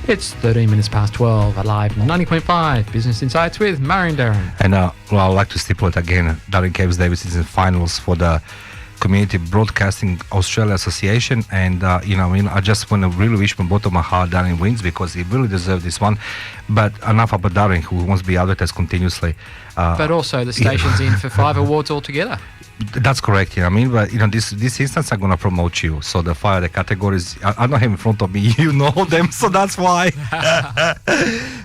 It's 13 minutes past 12, alive 90.5 Business Insights with Murray and Darren. And well, I'd like to stipulate again, Darren Caves Davis is in finals for the Community Broadcasting Australia Association, and I just want to really wish from bottom of my heart Darren wins, because he really deserved this one. But enough about Darren, who wants to be advertised continuously. But also the station's in for 5 awards altogether. That's correct, but this instance I'm going to promote you. So the 5 the categories, I don't have in front of me, you know them, so that's why.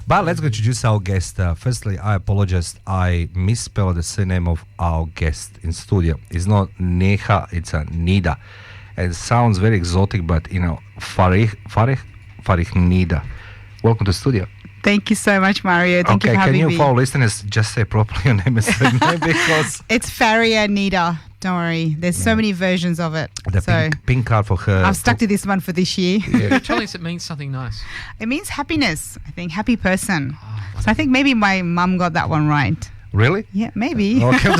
But let's go introduce our guest. Firstly, I apologize, I misspelled the surname of our guest in studio. It's not Neha, it's a Neda. It sounds very exotic, but Fariha Neda. Welcome to the studio. Thank you so much, Mario. Thank you for having me. Can you, for our listeners, just say properly your name and surname, because it's Fariha Neda. Don't worry. There's so many versions of it. The pink card for her. I've stuck to this one for this year. You're telling us it means something nice. It means happiness. I think happy person. So I think maybe my mum got that one right. Really? Yeah, maybe. Okay.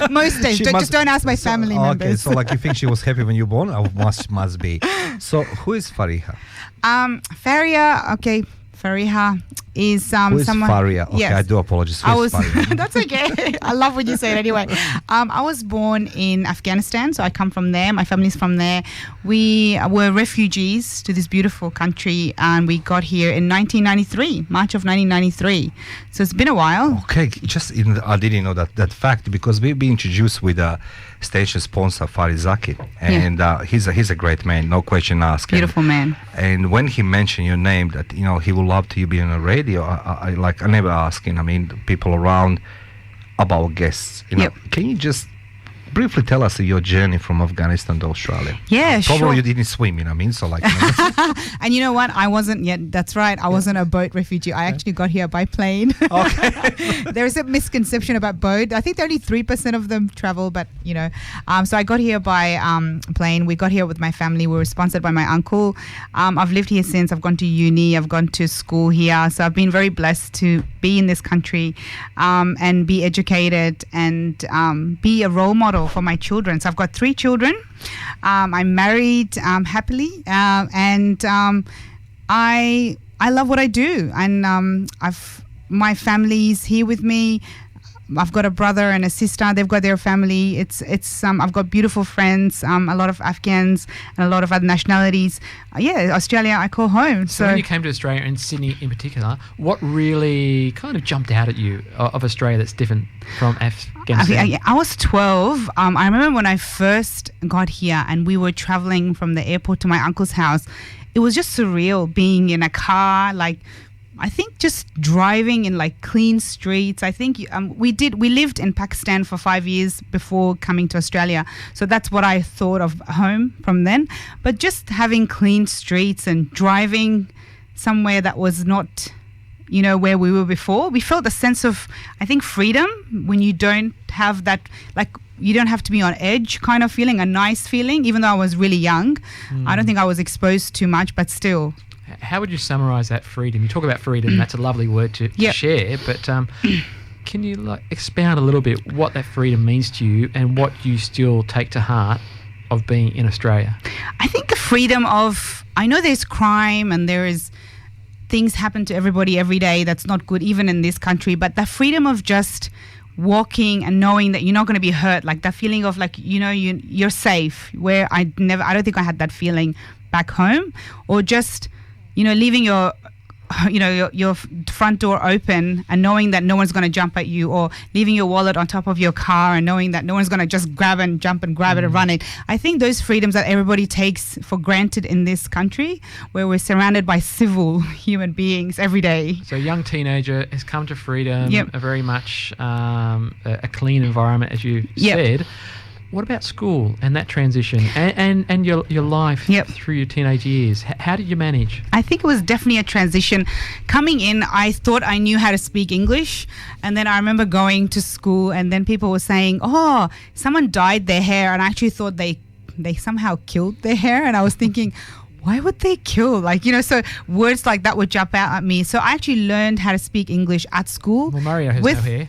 Most days. Just don't ask my family members. Okay, so you think she was happy when you were born? Must be. So who is Fariha? Fariha is Who is someone. Fariha? Okay, yes. I do apologize. Fariha? That's okay. I love when you say it anyway. I was born in Afghanistan, so I come from there. My family's from there. We were refugees to this beautiful country, and we got here in 1993, March of 1993. So it's been a while. Okay, I didn't know that fact, because we've been introduced with a station sponsor, Farizaki, and he's a great man, no question asked. Beautiful man. And when he mentioned your name, that he would love to be on the radio, I never asking. People around about guests. Can you just briefly tell us your journey from Afghanistan to Australia? Yeah, Probably sure. you didn't swim, so And you know what? I wasn't yet. That's right. I wasn't a boat refugee. I actually got here by plane. Okay. There's a misconception about boat. I think only 3% of them travel, but so I got here by plane. We got here with my family. We were sponsored by my uncle. I've lived here since. I've gone to uni. I've gone to school here. So I've been very blessed to be in this country and be educated and be a role model for my children. So I've got 3 children. I'm married happily, and I love what I do. And my family's here with me. I've got a brother and a sister. They've got their family. It's I've got beautiful friends, a lot of Afghans and a lot of other nationalities. Australia I call home. So when you came to Australia, and Sydney in particular, what really kind of jumped out at you of Australia that's different from Afghanistan? I was 12. I remember when I first got here and we were traveling from the airport to my uncle's house. It was just surreal being in a car, I think just driving in clean streets. I think we lived in Pakistan for 5 years before coming to Australia. So that's what I thought of home from then. But just having clean streets and driving somewhere that was not, where we were before, we felt a sense of, I think, freedom when you don't have that, you don't have to be on edge kind of feeling, a nice feeling, even though I was really young. I don't think I was exposed too much, but still. How would you summarise that freedom? You talk about freedom, that's a lovely word to share, but can you expound a little bit what that freedom means to you and what you still take to heart of being in Australia? I think the freedom of, I know there's crime and there is things happen to everybody every day that's not good, even in this country, but the freedom of just walking and knowing that you're not going to be hurt, that feeling of you're safe, where I don't think I had that feeling back home, or just leaving your front door open and knowing that no one's going to jump at you, or leaving your wallet on top of your car and knowing that no one's going to just grab and jump and grab it and run it. I think those freedoms that everybody takes for granted in this country, where we're surrounded by civil human beings every day. So a young teenager has come to freedom, a very much a clean environment, as you said. What about school and that transition and your life through your teenage years? How did you manage? I think it was definitely a transition. Coming in, I thought I knew how to speak English. And then I remember going to school and then people were saying, oh, someone dyed their hair. And I actually thought they somehow killed their hair. And I was thinking, why would they kill? Like, so words like that would jump out at me. So I actually learned how to speak English at school. Well, Mario has no hair.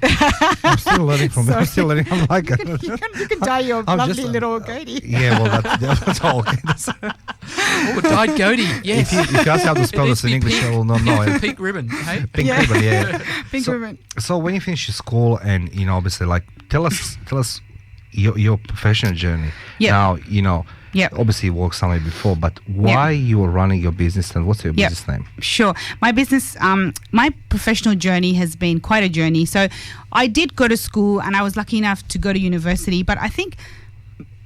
I'm still learning from I'm still learning. I'm like, you can dye your lovely little goatee. Yeah, well, that's all. Dyed goatee, yes. If you ask how to spell this in English, I will not know. Pink ribbon, hey? Pink ribbon, yeah. Pink ribbon. So when you finish school and, obviously, like, tell us your professional journey. Now, obviously you worked somewhere before, but why you were running your business and what's your business name? Sure. My business, my professional journey has been quite a journey. So I did go to school and I was lucky enough to go to university, but I think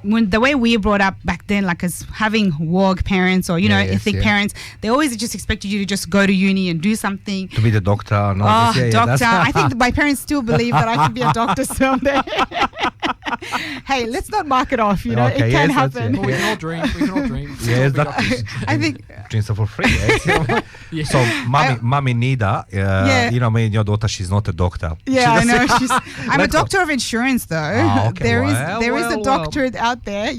the way we were brought up back then, like as having WOG parents or, ethnic parents, they always just expected you to just go to uni and do something. To be the doctor. And all doctor. I think my parents still believe that I could be a doctor someday. Hey, let's not mark it off, it can happen. Well, we can all dream. Yeah, I think dreams are for free. Yeah. So, mommy Neda, me and your daughter, she's not a doctor. Yeah, I know. I'm a doctor of insurance, though. Oh, okay. There is a doctorate out there.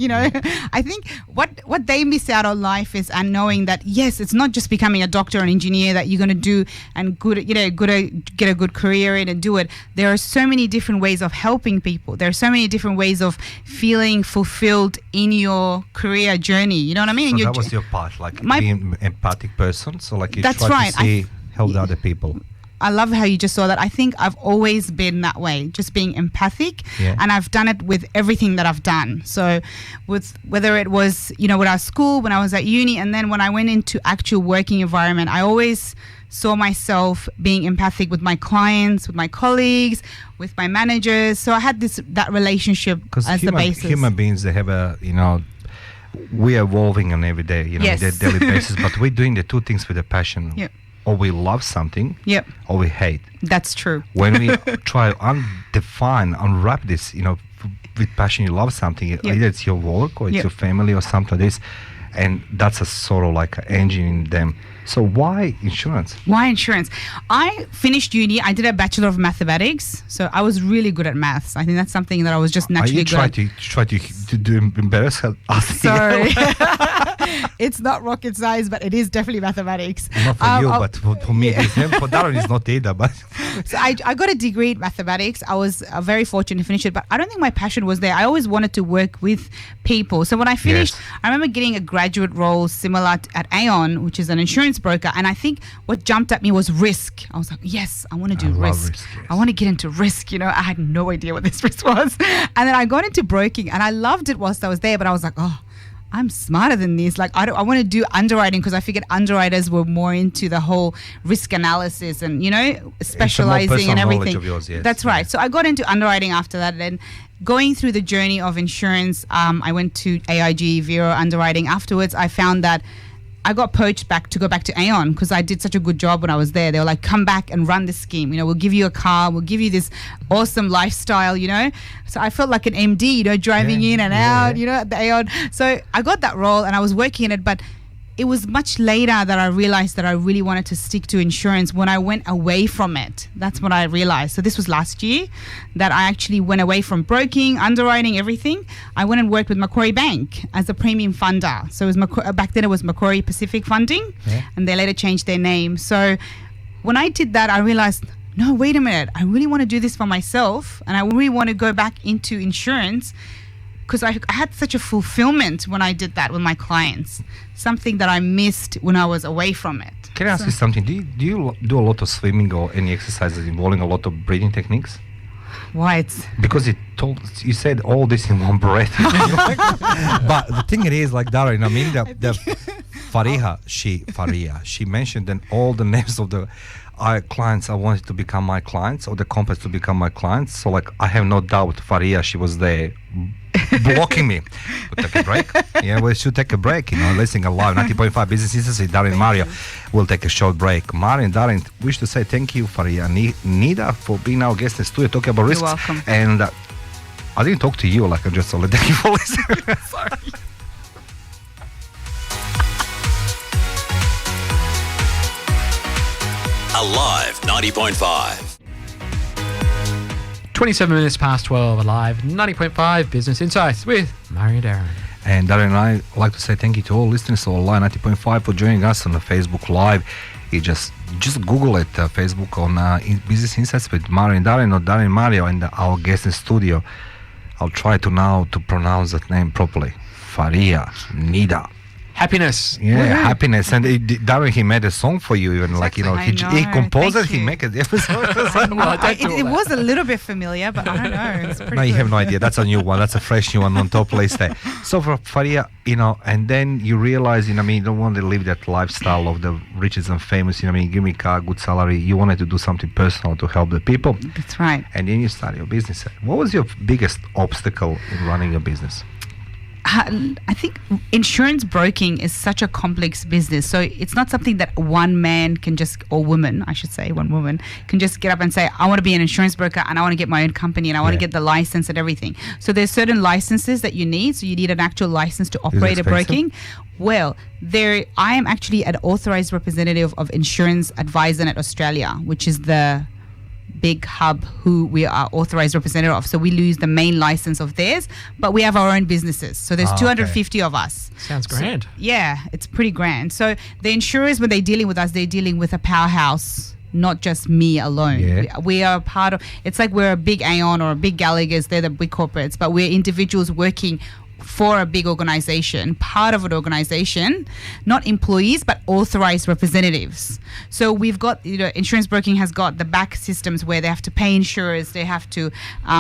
I think what they miss out on life is knowing that yes, it's not just becoming a doctor or an engineer that you're going to do and get a good career in and do it. There are so many different ways of helping people. There are so many different ways of feeling fulfilled in your career journey. You know what I mean? So that was your part, like being an empathic person. So like you try to help other people. I love how you just saw that. I think I've always been that way, just being empathic, and I've done it with everything that I've done. So with whether it was, with our school, when I was at uni, and then when I went into actual working environment, I always saw myself being empathic with my clients, with my colleagues, with my managers. So I had that relationship as the basis. Human beings, they have we're evolving on every day, in their daily basis, but we're doing the two things with a passion. Yep. Or we love something, or we hate. That's true. When we try to unwrap this, with passion, you love something, either it's your work or it's your family or something like this, and that's a sort of like an engine in them. So why insurance? Why insurance? I finished uni. I did a Bachelor of Mathematics, so I was really good at maths. I think that's something that I was just naturally good at. Try to embarrass us. Sorry. It's not rocket science, but it is definitely mathematics. Not for you, but for me. For Darren, it's not either. But so I got a degree in mathematics. I was very fortunate to finish it, but I don't think my passion was there. I always wanted to work with people. So when I finished, I remember getting a graduate role similar at Aon, which is an insurance broker, and I think what jumped at me was risk. I was like, yes, I want to do risk. I want to get into risk. I had no idea what this risk was. And then I got into broking, and I loved it whilst I was there, but I was like, oh, I'm smarter than this. Like, I want to do underwriting because I figured underwriters were more into the whole risk analysis and, specializing and everything. Yours, yes. That's right. So I got into underwriting after that. And going through the journey of insurance, I went to AIG, Vero Underwriting. Afterwards, I found that I got poached to go back to Aon because I did such a good job when I was there. They were like, come back and run this scheme. We'll give you a car. We'll give you this awesome lifestyle, So I felt like an MD, driving in and out, at the Aon. So I got that role and I was working in it, but it was much later that I realized that I really wanted to stick to insurance when I went away from it. That's what I realized. So this was last year that I actually went away from broking, underwriting, everything. I went and worked with Macquarie Bank as a premium funder. So it was back then it was Macquarie Pacific Funding, and they later changed their name. So when I did that, I realized, no, wait a minute. I really want to do this for myself, and I really want to go back into insurance because I had such a fulfillment when I did that with my clients, something that I missed when I was away from it. Can I ask you something? Do you do a lot of swimming or any exercises involving a lot of breathing techniques? Why? Because you said all this in one breath. But the thing is, like Dara, the Fariha, she mentioned then all the names of the clients I wanted to become my clients or the companies to become my clients. So like I have no doubt Fariha, she was there blocking me. We'll take a break. We should take a break. Listening alive 90.5 Business Institute. Darren and Mario will take a short break. Mario and Darren wish to say thank you, Fariha Neda, for being our guest in the studio talking about risks. You're welcome. And I didn't talk to you, like I just told thank you for listening. Sorry. Alive 90.5. 27 minutes past 12, Alive 90.5 Business Insights with Mario Darren. And Darren and I like to say thank you to all listeners online 90.5 for joining us on the Facebook Live. You just Google it, Facebook on Business Insights with Mario and Darren, or Darren Mario, and our guest in studio. I'll try to now to pronounce that name properly. Fariha Neda. Happiness. Yeah, happiness. And Darren, he made a song for you, even exactly. He composed it, he made it. It was a little bit familiar, but I don't know. It's pretty no, you good. have no idea. That's a new one. That's a fresh new one on top list there. So for Fariha, and then you realize, you don't want to live that lifestyle of the richest and famous, give me a car, good salary. You wanted to do something personal to help the people. That's right. And then you start your business. What was your biggest obstacle in running your business? I think insurance broking is such a complex business. So it's not something that one man can just, or woman, I should say, one woman can just get up and say, I want to be an insurance broker and I want to get my own company and I want to get the license and everything. So there's certain licenses that you need. So you need an actual license to operate a broking. Well, I am actually an authorized representative of Insurance Advisor Net Australia, which is the big hub who we are authorized representative of. So we lose the main license of theirs, but we have our own businesses. So there's 250 of us. Sounds grand. So, yeah, it's pretty grand. So the insurers, when they're dealing with us, they're dealing with a powerhouse, not just me alone. Yeah. We are part of, it's like we're a big Aon or a big Gallagher's, they're the big corporates, but we're individuals working for a big organization, part of an organization, not employees, but authorized representatives. So we've got, insurance broking has got the back systems where they have to pay insurers, they have to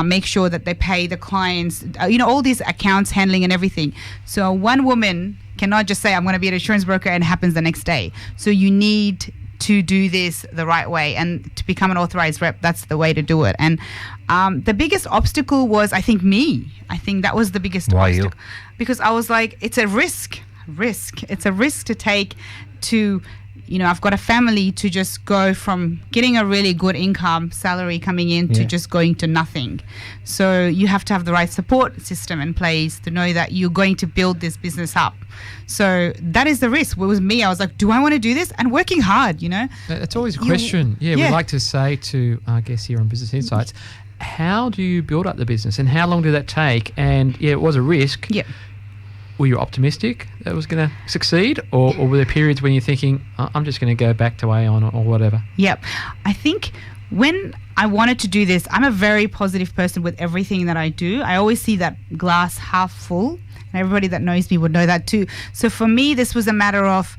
make sure that they pay the clients, all these accounts handling and everything. So one woman cannot just say, I'm going to be an insurance broker, and it happens the next day. So you need to do this the right way, and to become an authorized rep, that's the way to do it. And the biggest obstacle was, I think, me. I think that was the biggest obstacle. Because I was like, it's a risk. It's a risk to take to, I've got a family, to just go from getting a really good income salary coming in to just going to nothing. So you have to have the right support system in place to know that you're going to build this business up. So that is the risk. It was me. I was like, do I want to do this? And working hard, It's always a question. We like to say to our guests here on Business Insights, how do you build up the business and how long did that take? And it was a risk. Yeah. Were you optimistic that it was going to succeed, or were there periods when you're thinking, I'm just going to go back to Aon or whatever? Yep. I think when I wanted to do this, I'm a very positive person with everything that I do. I always see that glass half full, and everybody that knows me would know that too. So for me, this was a matter of,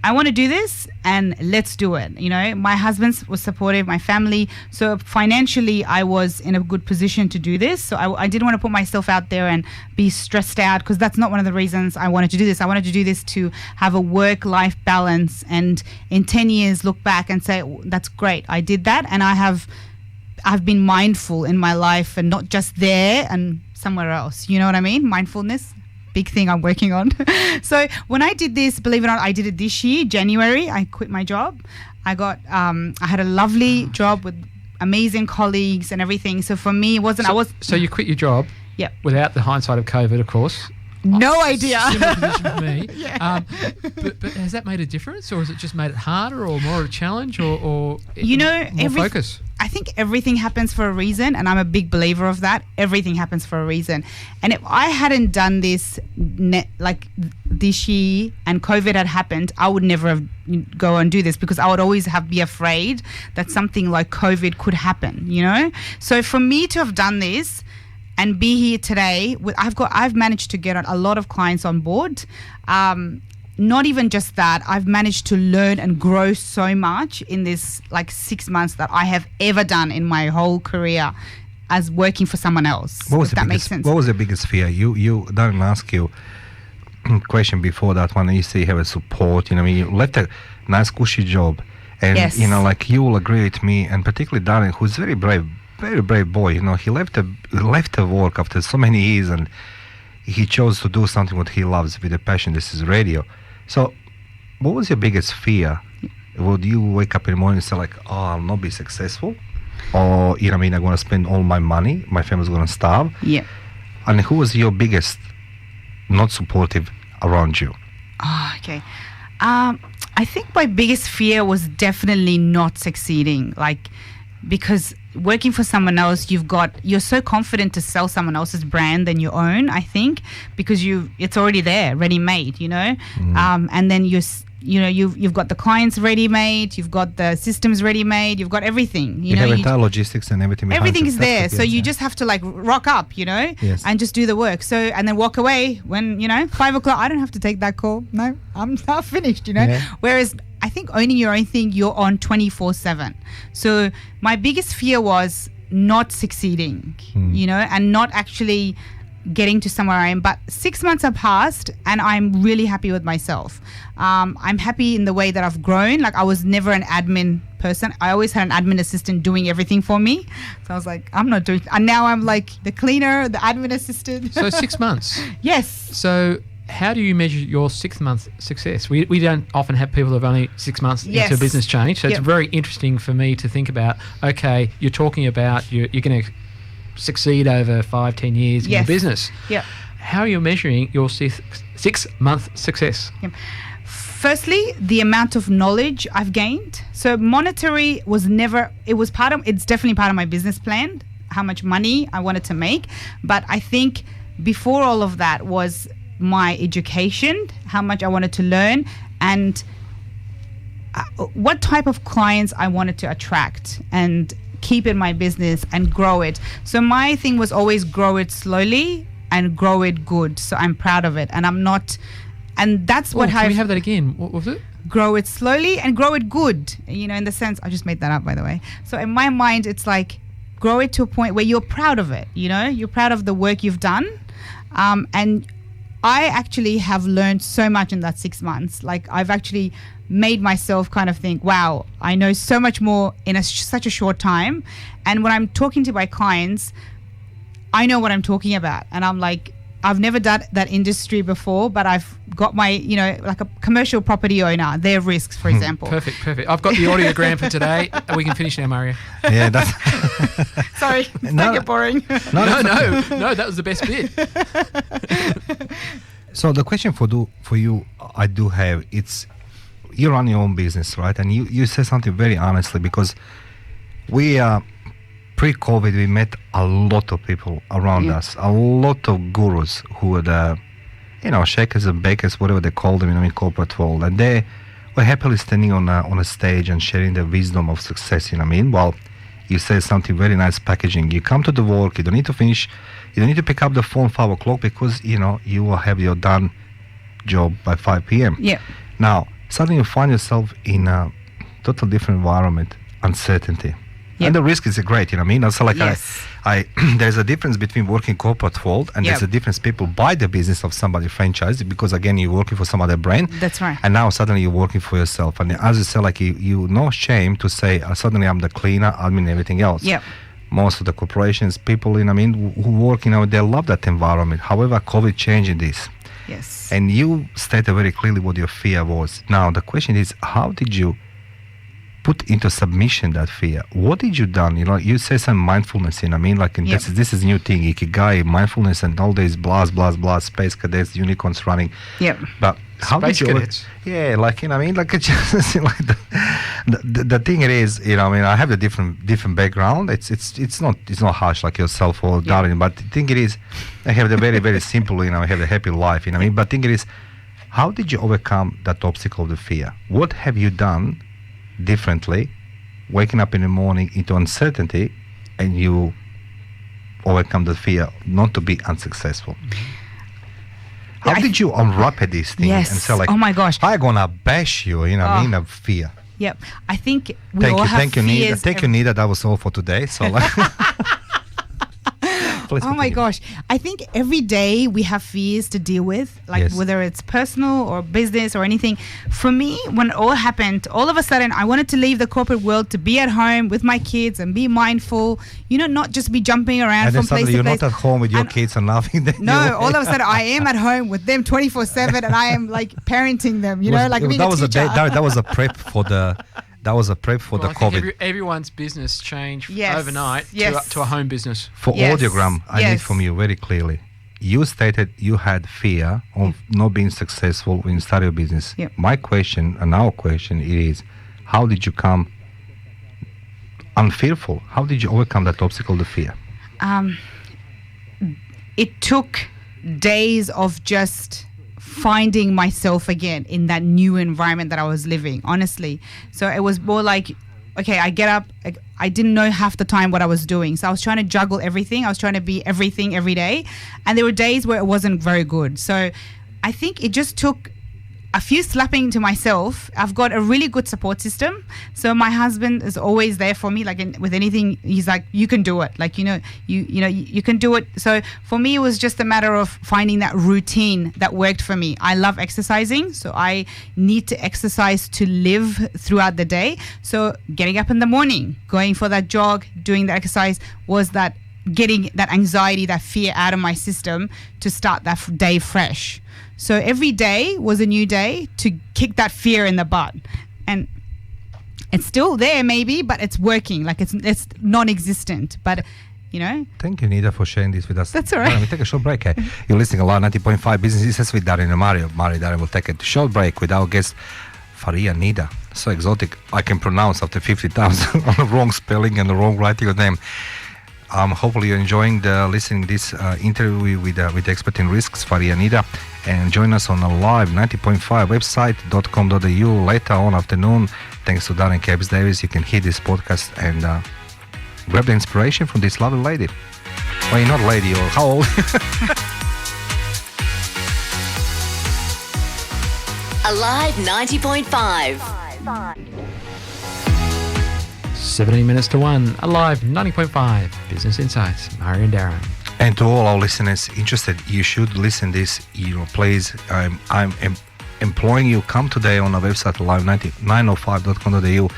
I want to do this and let's do it. My husband was supportive, my family. So financially, I was in a good position to do this. So I didn't want to put myself out there and be stressed out, because that's not one of the reasons I wanted to do this. I wanted to do this to have a work-life balance, and in 10 years look back and say, that's great, I did that. And I've been mindful in my life, and not just there and somewhere else. You know what I mean? Mindfulness. Big thing I'm working on. So when I did this, believe it or not, I did it this year, January. I quit my job. I had a lovely job with amazing colleagues and everything. So for me, it wasn't. So you quit your job. Yep. Without the hindsight of COVID, of course. No idea. Similar position for me. Yeah. But has that made a difference, or has it just made it harder, or more of a challenge, or more focus? I think everything happens for a reason, and I'm a big believer of that. Everything happens for a reason. And if I hadn't done this this year and COVID had happened, I would never have go and do this, because I would always be afraid that something like COVID could happen, So for me to have done this and be here today, I've managed to get a lot of clients on board. Not even just that, I've managed to learn and grow so much in this 6 months that I have ever done in my whole career as working for someone else. Makes sense. What was the biggest fear? You Darren asked you question before that one. You say you have a support. You left a nice cushy job, and yes. You will agree with me, and particularly Darren, who's very brave boy. He left the work after so many years, and he chose to do something what he loves with a passion. This is radio. So, what was your biggest fear? Would you wake up in the morning and say I'll not be successful? Or, I'm going to spend all my money, my family's going to starve? Yeah. And who was your biggest not supportive around you? Oh, okay. I think my biggest fear was definitely not succeeding. Because, working for someone else, you're so confident to sell someone else's brand than your own, I think, because it's already there, ready made, and then you've got the clients ready made, you've got the systems ready made, you've got everything, you have entire logistics and everything. Everything is there, so you just have to like rock up, and just do the work. So and then walk away when 5 o'clock. I don't have to take that call. No, I'm not finished. Whereas I think owning your own thing, you're on 24/7. So my biggest fear was not succeeding, and not actually getting to somewhere I am. But 6 months have passed and I'm really happy with myself. I'm happy in the way that I've grown. Like, I was never an admin person. I always had an admin assistant doing everything for me. So I was like, I'm not doing, and now I'm like the cleaner, the admin assistant. So 6 months. Yes. So how do you measure your 6 month success? We don't often have people who have only 6 months into a business change. So it's very interesting for me to think about, okay, you're talking about you're going to succeed over 5-10 years in your business. Yeah. How are you measuring your 6 month success? Yep. Firstly, the amount of knowledge I've gained. So monetary was never, it's definitely part of my business plan, how much money I wanted to make. But I think before all of that was my education, how much I wanted to learn, and what type of clients I wanted to attract and keep in my business and grow it. So my thing was always grow it slowly and grow it good. So I'm proud of it, and that's what. Can we have that again? What was it? Grow it slowly and grow it good. In the sense, I just made that up, by the way. So in my mind, it's like grow it to a point where you're proud of it. You're proud of the work you've done, and I actually have learned so much in that 6 months. Like, I've actually made myself kind of think, wow, I know so much more in such a short time. And when I'm talking to my clients, I know what I'm talking about. And I'm like, I've never done that industry before, but I've got my, like a commercial property owner, their risks, for example. Perfect. I've got the audiogram for today. We can finish now, Mario. Yeah, that's... Sorry, make it boring. No, that was the best bit. So the question for you, I do have, it's, you run your own business, right? And you say something very honestly, because we pre-COVID, we met a lot of people around us, a lot of gurus who were shakers and bakers, whatever they call them in corporate world, and they were happily standing on a stage and sharing the wisdom of success. Well, you say something very nice packaging. You come to the work, you don't need to finish, you don't need to pick up the phone 5 o'clock because you will have your done job by 5 p.m. Yeah. Now suddenly you find yourself in a total different environment, uncertainty. Yep. And the risk is great, Also, like, there's a difference between working corporate world and there's a difference. People buy the business of somebody franchise because, again, you're working for some other brand. That's right. And now suddenly you're working for yourself. And as you say, like, you no shame to say, suddenly I'm the cleaner, admin, everything else. Yeah. Most of the corporations, people, who work, they love that environment. However, COVID changing this. Yes. And you stated very clearly what your fear was. Now, the question is, how did you put into submission that fear? What did you done? You say some mindfulness, this is new thing, Ikigai, mindfulness, and all these blah, space cadets, unicorns running. Yep. But how space did you... cadets. Yeah, it's just like the thing it is, I have a different background. It's not harsh like yourself or Darren, but the thing it is, I have the very, very simple, I have a happy life, But the thing it is, how did you overcome that obstacle of the fear? What have you done differently, waking up in the morning into uncertainty, and you overcome the fear not to be unsuccessful? How did you unwrap this thing and say, like, oh my gosh, I'm gonna bash you, of fear? Yep. I think we all have fears. Thank you, Neda. That was all for today. So, like, oh my gosh. I think every day we have fears to deal with, like whether it's personal or business or anything. For me, when it all happened, all of a sudden I wanted to leave the corporate world to be at home with my kids and be mindful, not just be jumping around from place to place. You're not at home with your kids and laughing. No, all of a sudden I am at home with them 24/7 and I am like parenting them, that was a prep for the... That was a prep for the COVID. Everyone's business changed overnight to a home business. For audiogram, I need from you very clearly. You stated you had fear of not being successful when you started your business. Yep. My question and our question is, how did you come unfearful. How did you overcome that obstacle, the fear? It took days of just finding myself again in that new environment that I was living, honestly. So it was more like, okay, I get up, I didn't know half the time what I was doing. So I was trying to juggle everything. I was trying to be everything every day. And there were days where it wasn't very good. So I think it just took a few slapping to myself. I've got a really good support system. So my husband is always there for me. Like with anything, he's like, you can do it. Like, you can do it. So for me, it was just a matter of finding that routine that worked for me. I love exercising. So I need to exercise to live throughout the day. So getting up in the morning, going for that jog, doing the exercise was that getting that anxiety, that fear out of my system to start that day fresh. So every day was a new day to kick that fear in the butt. And it's still there maybe, but it's working. Like it's non-existent. But, Thank you, Neda, for sharing this with us. That's all right. Let me take a short break. You're listening a lot 90.5 Business Insights with Darren and Mario. Mario and Darren will take a short break with our guest, Fariha Neda. So exotic. I can pronounce after 50 times on the wrong spelling and the wrong writing of name. Hopefully you're enjoying listening this interview with the expert in risks, Fariha Neda, and join us on a live 90.5 website.com.au later on afternoon. Thanks to Darren Cabs Davis, you can hear this podcast and grab the inspiration from this lovely lady. Well, you're not a lady, or how old? Alive 90.5. 17 minutes to 1, Alive 90.5, Business Insights, Mario and Darren. And to all our listeners interested, you should listen this, please. I'm employing you, come today on our website, alive905.com.au,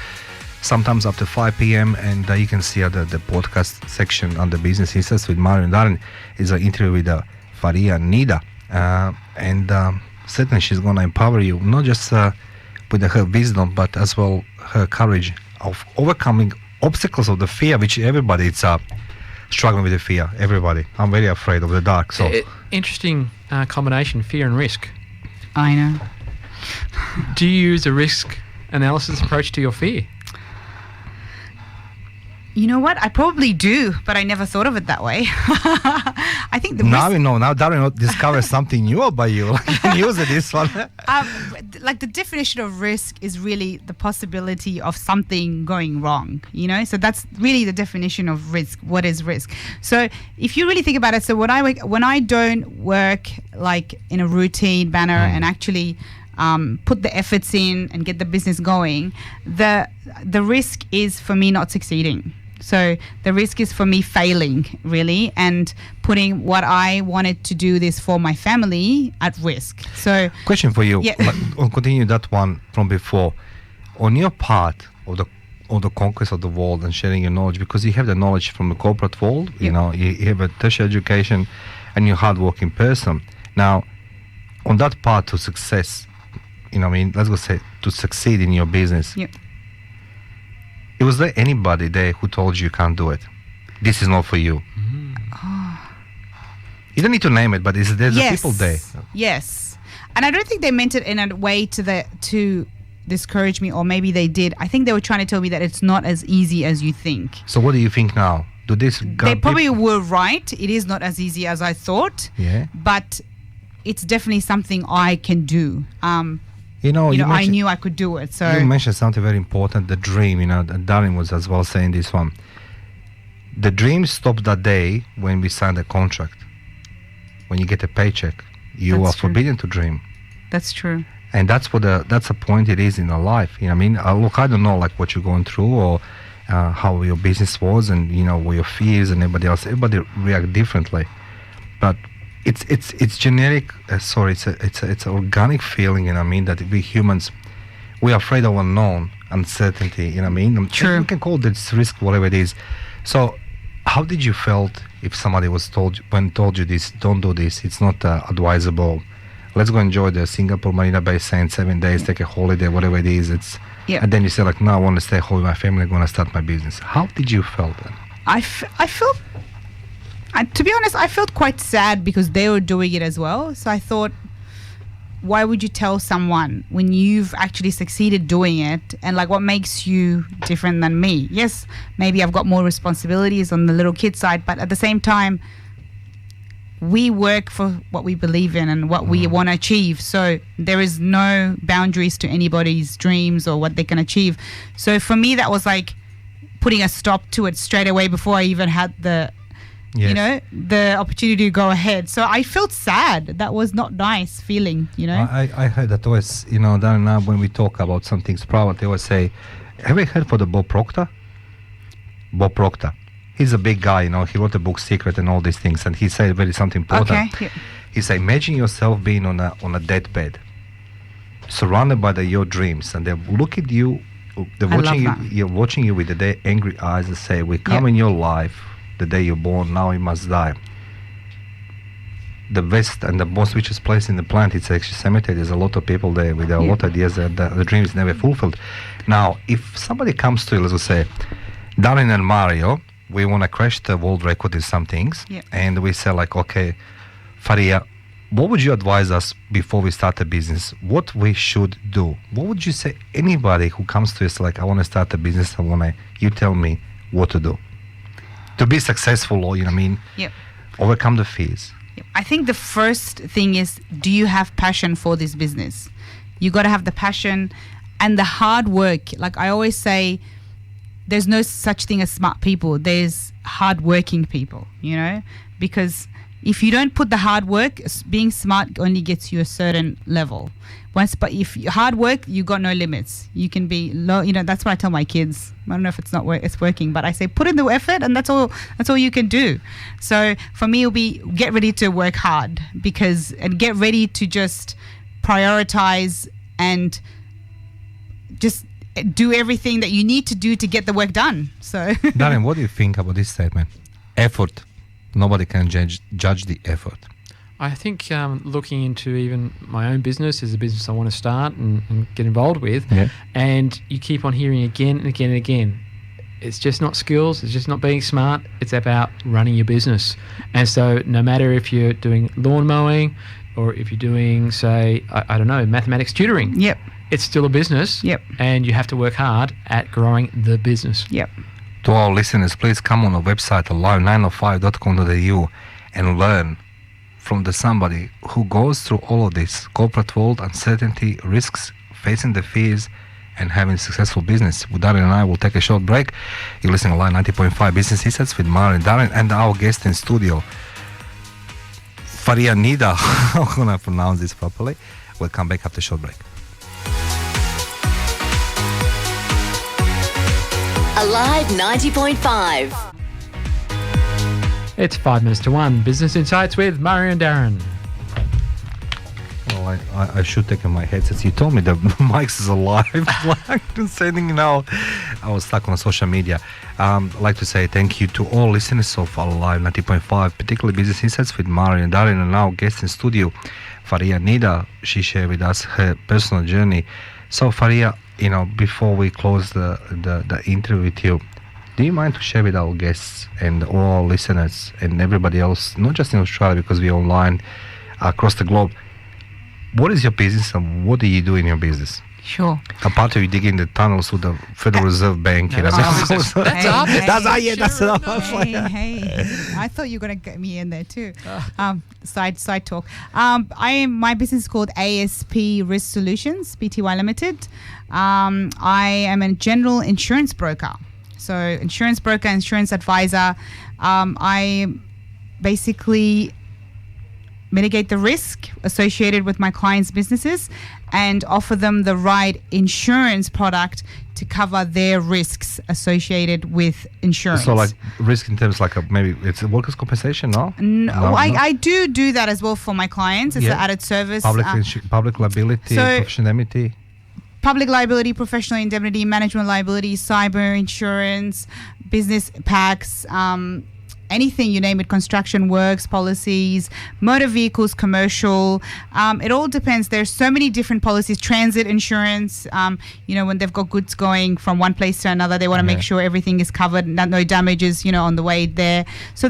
sometimes after 5 p.m. and you can see the podcast section on the Business Insights with Mario and Darren is an interview with Fariha Neda. And certainly she's going to empower you, not just with her wisdom, but as well her courage of overcoming obstacles of the fear, which everybody is struggling with the fear. Everybody. I'm very afraid of the dark. So interesting combination, fear and risk. I know. Do you use a risk analysis approach to your fear? You know what? I probably do, but I never thought of it that way. I think now you know. Now Darren discovers something new about you. You can use this one. Like the definition of risk is really the possibility of something going wrong. So that's really the definition of risk. What is risk? So if you really think about it, so when I don't work like in a routine manner and actually put the efforts in and get the business going, the risk is for me not succeeding. So the risk is for me failing, really, and putting what I wanted to do this for my family at risk. So, question for you. Yeah. I'll continue that one from before. On your part of the conquest of the world and sharing your knowledge, because you have the knowledge from the corporate world, you have a tertiary education, and you're a hardworking person. Now, on that path to success, let's go say to succeed in your business. Yep. Was there anybody there who told you can't do it? This is not for you. Oh. You don't need to name it, but there's people there. Yes, and I don't think they meant it in a way to discourage me, or maybe they did. I think they were trying to tell me that it's not as easy as you think. So what do you think now? They probably were right. It is not as easy as I thought. Yeah. But it's definitely something I can do. I knew I could do it. So you mentioned something very important, the dream. Darren was as well saying this one. The dream stopped that day when we signed a contract. When you get a paycheck, you are forbidden to dream. That's true. And that's the point it is in our life. Look, I don't know like what you're going through or how your business was, and what your fears and everybody else. Everybody react differently, but it's generic. It's an organic feeling. That we humans, we are afraid of unknown, uncertainty. True. You can call this risk, whatever it is. So, how did you felt if somebody told you this? Don't do this. It's not advisable. Let's go enjoy the Singapore Marina Bay Sands 7 days, take a holiday, whatever it is. And then you say like, no, I want to stay home with my family. I'm going to start my business. How did you feel then? I felt. To be honest, I felt quite sad because they were doing it as well. So I thought, why would you tell someone when you've actually succeeded doing it? And like, what makes you different than me? Yes, maybe I've got more responsibilities on the little kid side, but at the same time, we work for what we believe in and what we want to achieve. So there is no boundaries to anybody's dreams or what they can achieve. So for me, that was like putting a stop to it straight away before I even had the the opportunity to go ahead. So I felt sad. That was not nice feeling, I heard that always, Darren, now when we talk about some things private, they always say, have you heard for the Bob Proctor? Bob Proctor. He's a big guy, he wrote the book Secret and all these things, and he said very something important. Okay. Yeah. He said, imagine yourself being on a deathbed, surrounded by your dreams, and they look at you, they're watching you with the angry eyes and say, we come in your life the day you're born, now you must die. The best and the most richest place in the planet, it's actually cemetery. There's a lot of people there with a lot of ideas that the dream is never fulfilled. Now, if somebody comes to you, let's say, Darren and Mario, we want to crash the world record in some things, and we say like, okay, Fariha, what would you advise us before we start a business? What we should do? What would you say anybody who comes to us like, I want to start a business, you tell me what to do to be successful, or overcome the fears? I think the first thing is, do you have passion for this business? You got to have the passion and the hard work. Like I always say, there's no such thing as smart people. There's hardworking people, because if you don't put the hard work, being smart only gets you a certain level. But if you hard work, you got no limits. You can be low. That's what I tell my kids. I don't know if it's working, but I say put in the effort, and that's all you can do. So for me, it'll be get ready to work hard and get ready to just prioritize and just do everything that you need to do to get the work done. So, Darren, what do you think about this statement? Effort. Nobody can judge the effort. I think looking into even my own business is a business I want to start and get involved with, and you keep on hearing again and again and again, it's just not skills, it's just not being smart, it's about running your business. And so no matter if you're doing lawn mowing or if you're doing, say, I don't know, mathematics tutoring, it's still a business, and you have to work hard at growing the business. To our listeners, please come on our website, alive905.com.au, and learn from somebody who goes through all of this corporate world, uncertainty, risks, facing the fears, and having a successful business. With Darren and I will take a short break. You're listening to Alive 90.5 Business Insights with Mario and Darren, and our guest in studio, Fariha Neda. How can I pronounce this properly? We'll come back after a short break. Alive 90.5. It's 5 minutes to 1. Business Insights with Mario and Darren. Well, I should take in my headsets. You told me the mics is alive. I was stuck on social media. I'd like to say thank you to all listeners of Alive 90.5, particularly Business Insights with Mario and Darren, and our guest in studio, Fariha Neda. She shared with us her personal journey. So Fariha, before we close the interview with you, do you mind to share with our guests and all our listeners and everybody else, not just in Australia because we're online, across the globe, what is your business and what do you do in your business? Sure. Apart from you digging the tunnels with the Federal Reserve Bank. That's I thought you were going to get me in there too. Side talk. My business is called ASP Risk Solutions, Pty Limited. I am a general insurance broker. So insurance broker, insurance advisor. I basically mitigate the risk associated with my clients' businesses and offer them the right insurance product to cover their risks associated with insurance. So like risk in terms like maybe it's a workers' compensation, no? No, I do that as well for my clients. It's an added service. Public liability, professional indemnity. Public liability, professional indemnity, management liability, cyber insurance, business packs, anything you name it, construction works, policies, motor vehicles, commercial. It all depends. There's so many different policies. Transit insurance, when they've got goods going from one place to another, they want to make sure everything is covered, no damages, on the way there. So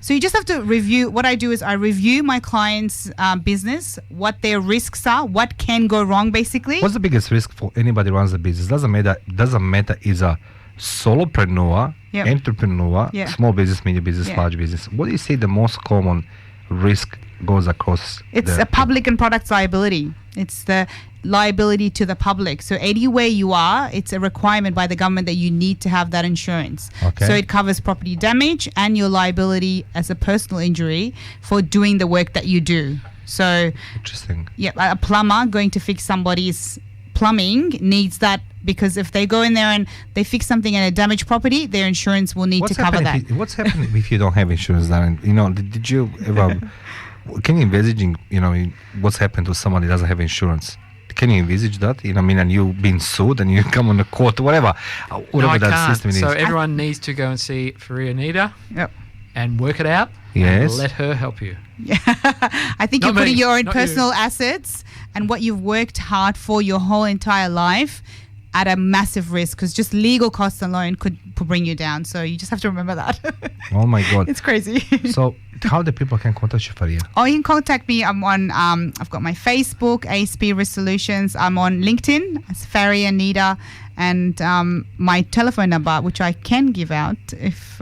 so you just have to review. What I do is I review my client's business, what their risks are, what can go wrong, basically. What's the biggest risk for anybody who runs a business? Doesn't matter is a solopreneur, entrepreneur, small business, medium business, large business. What do you say the most common risk goes across? It's a public and products liability. It's the liability to the public. So anywhere you are, it's a requirement by the government that you need to have that insurance. Okay. So it covers property damage and your liability as a personal injury for doing the work that you do. So interesting. Yeah, a plumber going to fix somebody's plumbing needs that, because if they go in there and they fix something in a damaged property, their insurance will need to cover that. What's happening if you don't have insurance, Darren? Did you ever? Can you envisage, what's happened to somebody who doesn't have insurance? Can you envisage that? And you being sued and you come on the court, whatever that system is. So everyone needs to go and see Fariha Neda. Yep. And work it out. Yes. And let her help you. Yeah. I think you're putting your own personal assets and what you've worked hard for your whole entire life at a massive risk, because just legal costs alone could bring you down. So you just have to remember that. Oh my God. It's crazy. So how the people can contact you, Fariha? Oh, you can contact me. I'm on, I've got my Facebook, ASP Risk Solutions. I'm on LinkedIn, it's Fariha Neda, and my telephone number, which I can give out if...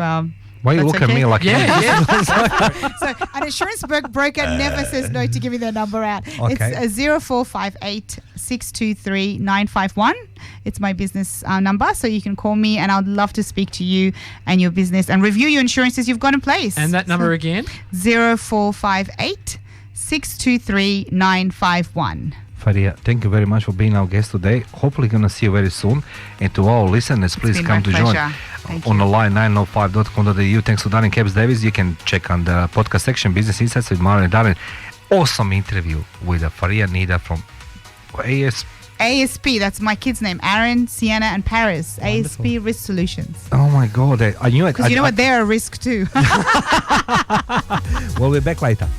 why you look at me like that? So an insurance broker never says no to giving their number out. Okay. It's 0458 623 951. It's my business number, so you can call me, and I'd love to speak to you and your business and review your insurances you've got in place. And that number again? 0458 623 951. Fariha, thank you very much for being our guest today. Hopefully going to see you very soon. And to all listeners, please come to join on the line 905.com.au. Thanks to Darren Caps Davis. You can check on the podcast section, Business Insights with Mara and Darren. Awesome interview with Fariha Neda from ASP, that's my kid's name, Aaron, Sienna and Paris. Wonderful. ASP Risk Solutions. Oh my God, I knew it. Because you know what, they're a risk too. We'll be back later.